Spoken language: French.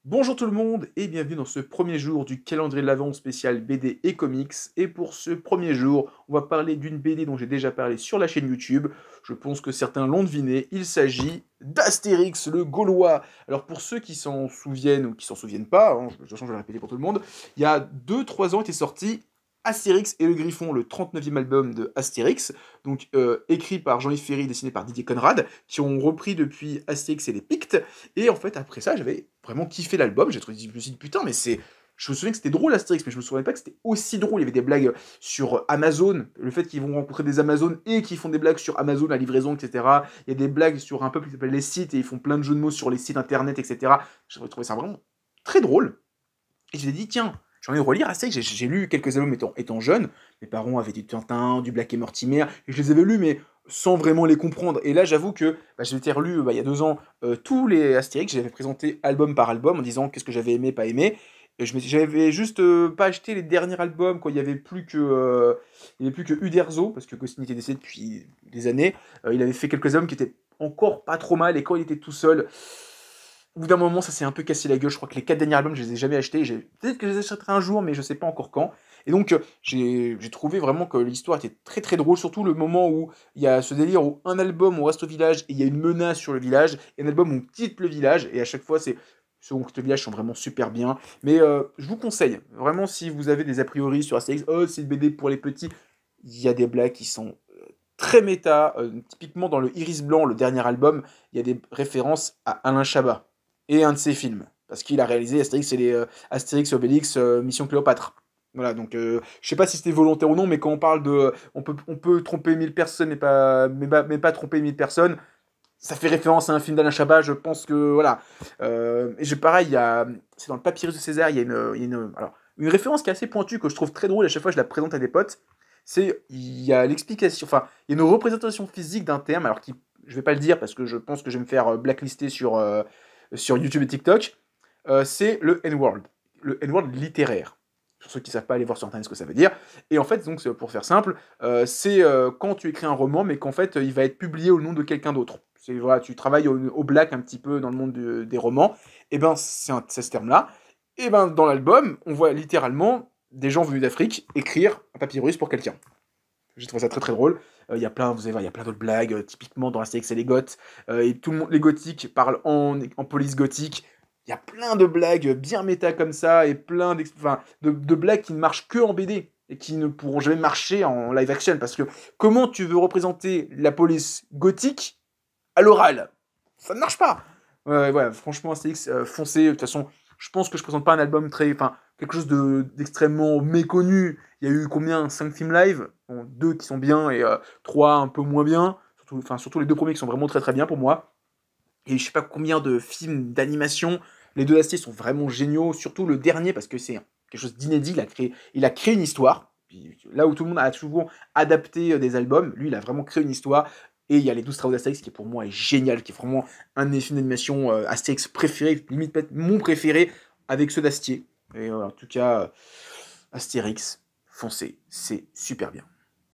Bonjour tout le monde et bienvenue dans ce premier jour du calendrier de l'Avent spécial BD et comics. Et pour ce premier jour, on va parler d'une BD dont j'ai déjà parlé sur la chaîne YouTube. Je pense que certains l'ont deviné, il s'agit d'Astérix le Gaulois. Alors pour ceux qui s'en souviennent ou qui s'en souviennent pas, de toute façon je vais le répéter pour tout le monde, il y a 2-3 ans était sorti Astérix et le Griffon, le 39e album de Astérix, donc écrit par Jean-Yves Ferry, dessiné par Didier Conrad, qui ont repris depuis Astérix et les Pictes. Et en fait, après ça, j'avais vraiment kiffé l'album. Je me suis dit, putain, mais c'est. Je me souviens que c'était drôle Astérix, mais je me souviens pas que c'était aussi drôle. Il y avait des blagues sur Amazon, le fait qu'ils vont rencontrer des Amazones et qu'ils font des blagues sur Amazon, la livraison, etc. Il y a des blagues sur un peuple qui s'appelle les sites et ils font plein de jeux de mots sur les sites internet, etc. J'avais trouvé ça vraiment très drôle. Et je me suis dit, tiens, j'ai envie de relire Astérix. J'ai lu quelques albums étant jeune. Mes parents avaient du Tintin, du Black et Mortimer, et je les avais lus, mais sans vraiment les comprendre. Et là, j'avoue que j'avais relu il y a 2 ans tous les Astérix. J'avais présenté album par album en disant qu'est-ce que j'avais aimé, pas aimé. Et j'avais juste pas acheté les derniers albums quand il y avait plus que Uderzo, parce que Goscinny était décédé depuis des années. Il avait fait quelques albums qui étaient encore pas trop mal, et quand il était tout seul, au bout d'un moment, ça s'est un peu cassé la gueule. Je crois que les 4 derniers albums, je les ai jamais achetés. Peut-être que je les achèterai un jour, mais je sais pas encore quand. Et donc, j'ai trouvé vraiment que l'histoire était très très drôle, surtout le moment où il y a ce délire où un album on reste au village et il y a une menace sur le village, et un album où on quitte le village, et à chaque fois, ceux où on quitte le village sont vraiment super bien. Mais je vous conseille, vraiment, si vous avez des a priori sur Astérix, oh, c'est une BD pour les petits, il y a des blagues qui sont très méta. Typiquement, dans le Iris Blanc, le dernier album, il y a des références à Alain Chabat et un de ses films. Parce qu'il a réalisé Astérix et Astérix et Obélix, Mission Cléopâtre. Voilà, donc je sais pas si c'était volontaire ou non, mais quand on parle de. On peut tromper 1000 personnes mais pas tromper 1000 personnes, ça fait référence à un film d'Alain Chabat, je pense que. Voilà. Pareil, c'est dans le Papyrus de César, il y a une référence qui est assez pointue, que je trouve très drôle, à chaque fois je la présente à des potes. Il y a l'explication. Enfin, il y a une représentation physique d'un terme, alors je vais pas le dire parce que je pense que je vais me faire blacklister sur YouTube et TikTok. C'est le N-word. Le N-word littéraire. Pour ceux qui ne savent pas aller voir sur internet ce que ça veut dire. Et en fait, donc, pour faire simple, c'est quand tu écris un roman, mais qu'en fait, il va être publié au nom de quelqu'un d'autre. Voilà, tu travailles au black un petit peu dans le monde des romans. Et ben, c'est ce terme-là. Et ben, dans l'album, on voit littéralement des gens venus d'Afrique écrire un papyrus pour quelqu'un. J'ai trouvé ça très très drôle. Il y a plein, vous allez voir, il y a plein d'autres blagues. Typiquement dans Astérix et les Goths, et tout le monde, les gothiques parlent en police gothique. Il y a plein de blagues bien méta comme ça, et plein de blagues qui ne marchent que en BD et qui ne pourront jamais marcher en live action, parce que comment tu veux représenter la police gothique à l'oral? Ça ne marche pas. Ouais, franchement, Astérix, foncez. De toute façon, je pense que je présente pas un album quelque chose d'extrêmement méconnu. Il y a eu combien? 5 films live, bon, 2 qui sont bien et 3 un peu moins bien. Surtout les 2 premiers qui sont vraiment très très bien pour moi. Et je sais pas combien de films d'animation. Les deux Astier sont vraiment géniaux, surtout le dernier parce que c'est quelque chose d'inédit. Il a créé une histoire. Puis, là où tout le monde a toujours adapté des albums, lui il a vraiment créé une histoire. Et il y a les 12 travaux d'Astérix qui pour moi est génial, qui est vraiment un des films d'animation Astérix préféré, limite peut-être mon préféré avec ceux d'Astier. Et en tout cas, Astérix, foncez, c'est super bien.